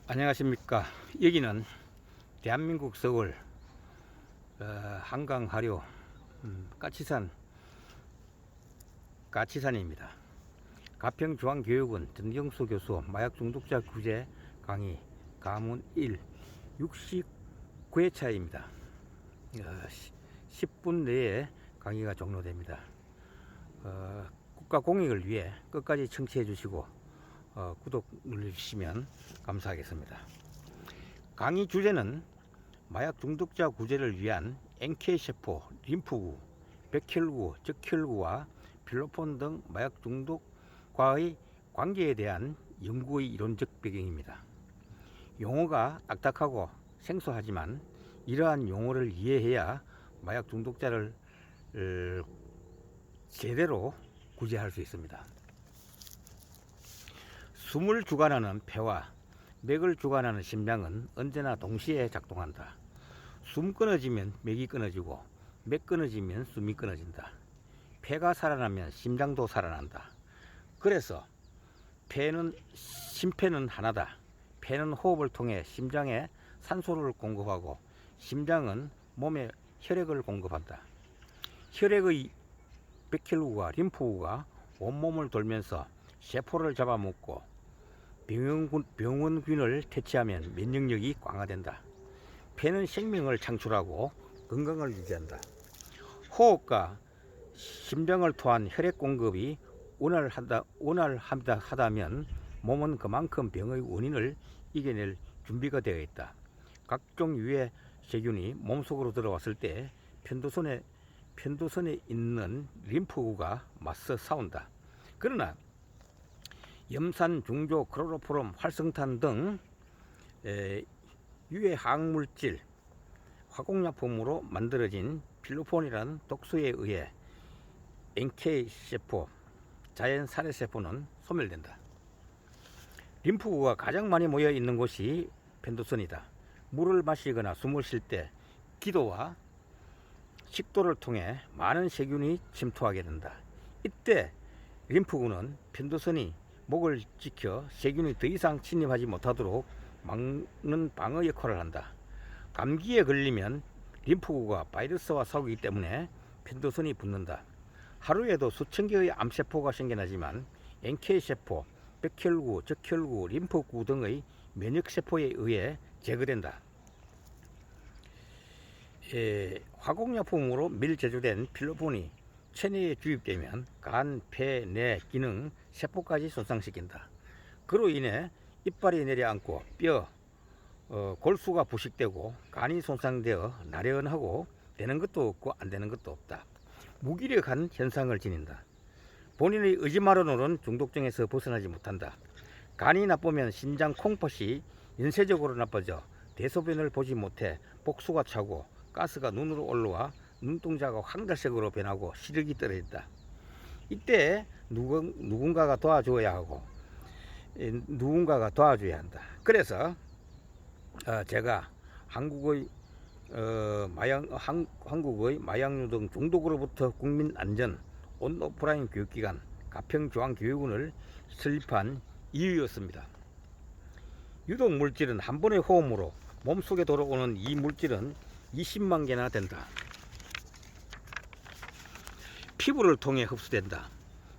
안녕하십니까. 여기는 대한민국 서울 한강 하류 까치산입니다. 가평중앙교육원 전경수 교수 마약 중독자 구제 강의 가문 1 69회차입니다. 10분 내에 강의가 종료됩니다. 국가 공익을 위해 끝까지 청취해 주시고 구독 눌러주시면 감사하겠습니다. 강의 주제는 마약 중독자 구제를 위한 NK세포, 림프구, 백혈구, 적혈구와 필로폰 등 마약 중독과의 관계에 대한 연구의 이론적 배경입니다. 용어가 딱딱하고 생소하지만 이러한 용어를 이해해야 마약 중독자를 제대로 구제할 수 있습니다. 숨을 주관하는 폐와 맥을 주관하는 심장은 언제나 동시에 작동한다. 숨 끊어지면 맥이 끊어지고 맥 끊어지면 숨이 끊어진다. 폐가 살아나면 심장도 살아난다. 그래서 심폐는 하나다. 폐는 호흡을 통해 심장에 산소를 공급하고 심장은 몸에 혈액을 공급한다. 혈액의 백혈구가 림프구가 온몸을 돌면서 세포를 잡아먹고 병원균을 퇴치하면 면역력이 강화된다. 폐는 생명을 창출하고 건강을 유지한다. 호흡과 심장을 통한 혈액 공급이 원활하다면 몸은 그만큼 병의 원인을 이겨낼 준비가 되어 있다. 각종 유해 세균이 몸속으로 들어왔을 때 편도선에 있는 림프구가 맞서 싸운다. 그러나 염산, 중조, 클로로폼, 활성탄 등 유해 화학물질, 화공약품으로 만들어진 필로폰이라는 독소에 의해 NK세포, 자연 살해세포는 소멸된다. 림프구가 가장 많이 모여 있는 곳이 편도선이다. 물을 마시거나 숨을 쉴 때 기도와 식도를 통해 많은 세균이 침투하게 된다. 이때 림프구는 편도선이 목을 지켜 세균이 더 이상 침입하지 못하도록 막는 방어 역할을 한다. 감기에 걸리면 림프구가 바이러스와 싸우기 때문에 편도선이 붓는다. 하루에도 수천 개의 암세포가 생겨나지만 NK세포, 백혈구, 적혈구, 림프구 등의 면역세포에 의해 제거된다. 화공약품으로 밀제조된 필로폰이 체내에 주입되면 간, 폐, 뇌 기능, 세포까지 손상시킨다. 그로 인해 이빨이 내려앉고 뼈, 골수가 부식되고 간이 손상되어 나련하고 되는 것도 없고 안 되는 것도 없다. 무기력한 현상을 지닌다. 본인의 의지만으로는 중독증에서 벗어나지 못한다. 간이 나쁘면 신장 콩팥이 연쇄적으로 나빠져 대소변을 보지 못해 복수가 차고 가스가 눈으로 올라와 눈동자가 황달색으로 변하고 시력이 떨어진다. 이때 누군가가 도와줘야 하고 누군가가 도와줘야 한다. 그래서 제가 한국의 마약류 중독으로부터 국민안전 온오프라인 교육기관 가평중앙교육원을 설립한 이유였습니다. 유독물질은 한 번의 호흡으로 몸속에 들어오는 이 물질은 20만 개나 된다. 피부를 통해 흡수된다.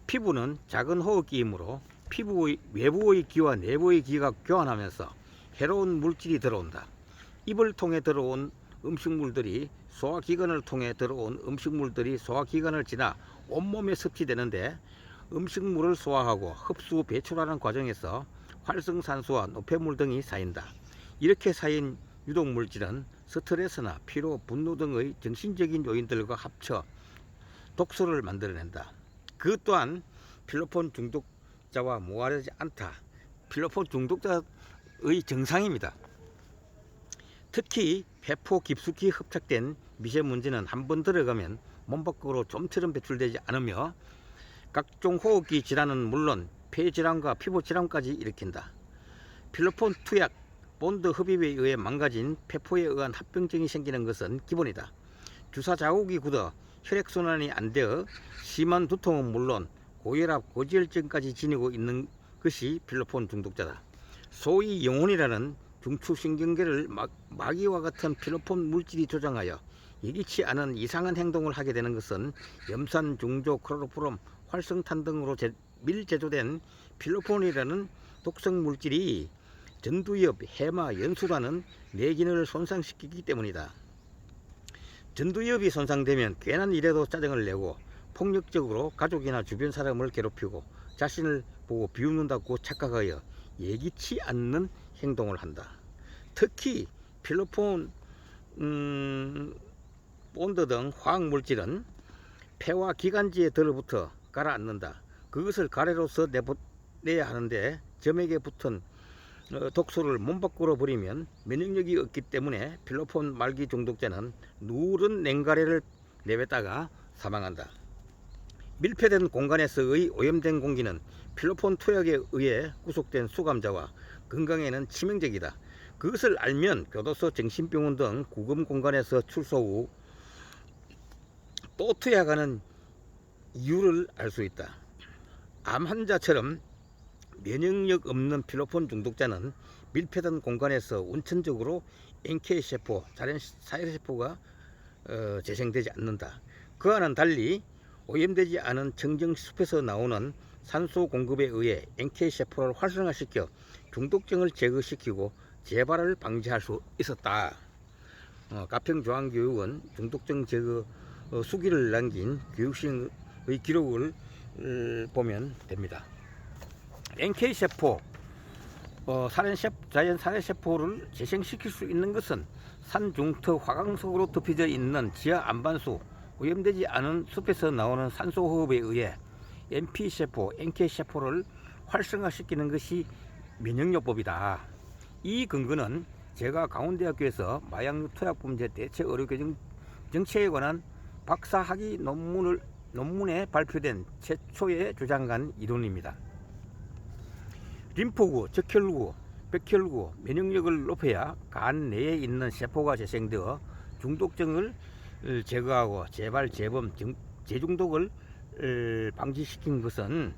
피부는 작은 호흡기이므로 피부의 외부의 기와 내부의 기가 교환하면서 해로운 물질이 들어온다. 입을 통해 들어온 음식물들이 소화기관을 통해 들어온 음식물들이 소화기관을 지나 온몸에 섭취되는데 음식물을 소화하고 흡수 배출하는 과정에서 활성산소와 노폐물 등이 쌓인다. 이렇게 쌓인 유독물질은 스트레스나 피로, 분노 등의 정신적인 요인들과 합쳐 독소를 만들어낸다. 그 또한 필로폰 중독자와 무관하지 않다. 필로폰 중독자의 정상입니다. 특히 폐포 깊숙이 흡착된 미세먼지는 한번 들어가면 몸 밖으로 좀처럼 배출되지 않으며 각종 호흡기 질환은 물론 폐질환과 피부질환까지 일으킨다. 필로폰 투약, 본드 흡입에 의해 망가진 폐포에 의한 합병증이 생기는 것은 기본이다. 주사 자국이 굳어 혈액순환이 안 되어 심한 두통은 물론 고혈압, 고지혈증까지 지니고 있는 것이 필로폰 중독자다. 소위 영혼이라는 중추신경계를 마귀와 같은 필로폰 물질이 조장하여 예기치 않은 이상한 행동을 하게 되는 것은 염산, 중조, 클로로폼, 활성탄 등으로 밀제조된 필로폰이라는 독성 물질이 전두엽, 해마, 연수라는 뇌기능을 손상시키기 때문이다. 전두엽이 손상되면 괜한 일에도 짜증을 내고 폭력적으로 가족이나 주변 사람을 괴롭히고 자신을 보고 비웃는다고 착각하여 예기치 않는 행동을 한다. 특히 필로폰, 본드 등 화학물질은 폐와 기관지에 들어붙어 가라앉는다. 그것을 가래로서 내야 하는데 점액에 붙은 독소를 몸 밖으로 버리면 면역력이 없기 때문에 필로폰 말기 중독자는 누런 냉가래를 내뱉다가 사망한다. 밀폐된 공간에서의 오염된 공기는 필로폰 투약에 의해 구속된 수감자와 건강에는 치명적이다. 그것을 알면 교도소, 정신병원 등 구금 공간에서 출소 후 또 투약하는 이유를 알 수 있다. 암 환자처럼 면역력 없는 필로폰 중독자는 밀폐된 공간에서 원천적으로 NK세포, 자연사회세포가 재생되지 않는다. 그와는 달리 오염되지 않은 청정숲에서 나오는 산소 공급에 의해 NK세포를 활성화시켜 중독성을 제거시키고 재발을 방지할 수 있었다. 가평중앙교육원 중독성 제거 수기를 남긴 교육생의 기록을 보면 됩니다. NK세포, 자연사회세포를 재생시킬 수 있는 것은 산중턱 화강석으로 덮여져 있는 지하 안반수, 오염되지 않은 숲에서 나오는 산소호흡에 의해 NP세포, NK세포를 활성화시키는 것이 면역요법이다. 이 근거는 제가 강원대학교에서 마약류 투약범죄 대체 의료교정 정책에 관한 박사학위 논문에 발표된 최초의 주장한 이론입니다. 림프구, 적혈구, 백혈구 면역력을 높여야 간 내에 있는 세포가 재생되어 중독성을 제거하고 재발, 재범, 재중독을 방지시킨 것은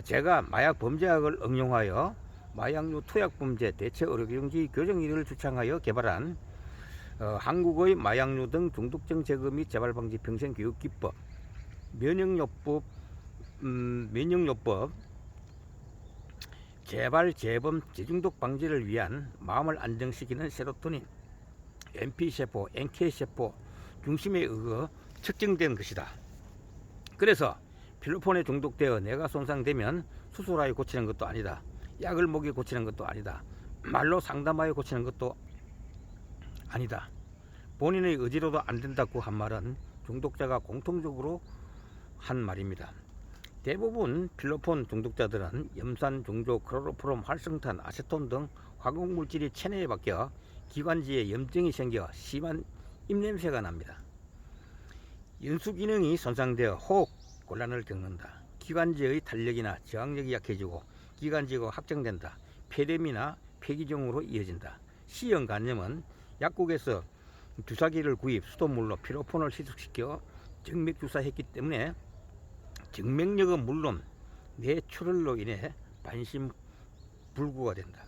제가 마약 범죄학을 응용하여 마약류 투약범죄 대체 의료경지 교정의를 주창하여 개발한 한국의 마약류 등 중독성 제거 및 재발 방지 평생 교육 기법, 면역요법, 재발, 재범, 재중독 방지를 위한 마음을 안정시키는 세로토닌, NP세포, NK세포 중심에 의거 측정된 것이다. 그래서 필로폰에 중독되어 뇌가 손상되면 수술하여 고치는 것도 아니다. 약을 먹여 고치는 것도 아니다. 말로 상담하여 고치는 것도 아니다. 본인의 의지로도 안 된다고 한 말은 중독자가 공통적으로 한 말입니다. 대부분 필로폰 중독자들은 염산, 중조, 클로로폼, 활성탄, 아세톤 등 화학물질이 체내에 박혀 기관지에 염증이 생겨 심한 입냄새가 납니다. 연수 기능이 손상되어 호흡 곤란을 겪는다. 기관지의 탄력이나 저항력이 약해지고 기관지가 확장된다. 폐렴이나 폐기종으로 이어진다. C형 간염은 약국에서 주사기를 구입, 수돗물로 필로폰을 희석시켜 정맥 주사했기 때문에 정맥력은 물론 뇌출혈로 인해 반신불구가 된다.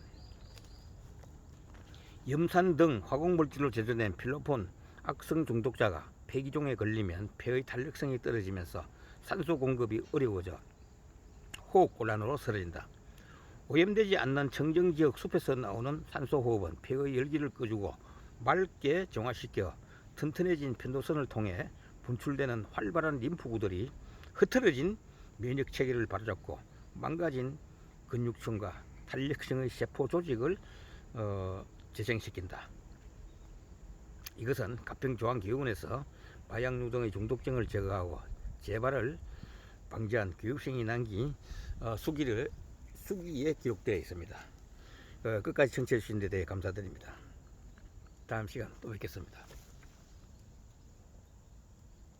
염산 등 화학물질로 제조된 필로폰 악성 중독자가 폐기종에 걸리면 폐의 탄력성이 떨어지면서 산소 공급이 어려워져 호흡곤란으로 쓰러진다. 오염되지 않는 청정지역 숲에서 나오는 산소호흡은 폐의 열기를 꺼주고 맑게 정화시켜 튼튼해진 편도선을 통해 분출되는 활발한 림프구들이 흐트러진 면역체계를 바로잡고 망가진 근육층과 탄력성의 세포 조직을 재생시킨다. 이것은 가평중앙교육원에서 마약류 등의 중독성을 제거하고 재발을 방지한 교육생이 남긴 수기에 기록되어 있습니다. 끝까지 청취해 주신 데 대해 감사드립니다. 다음 시간 또 뵙겠습니다.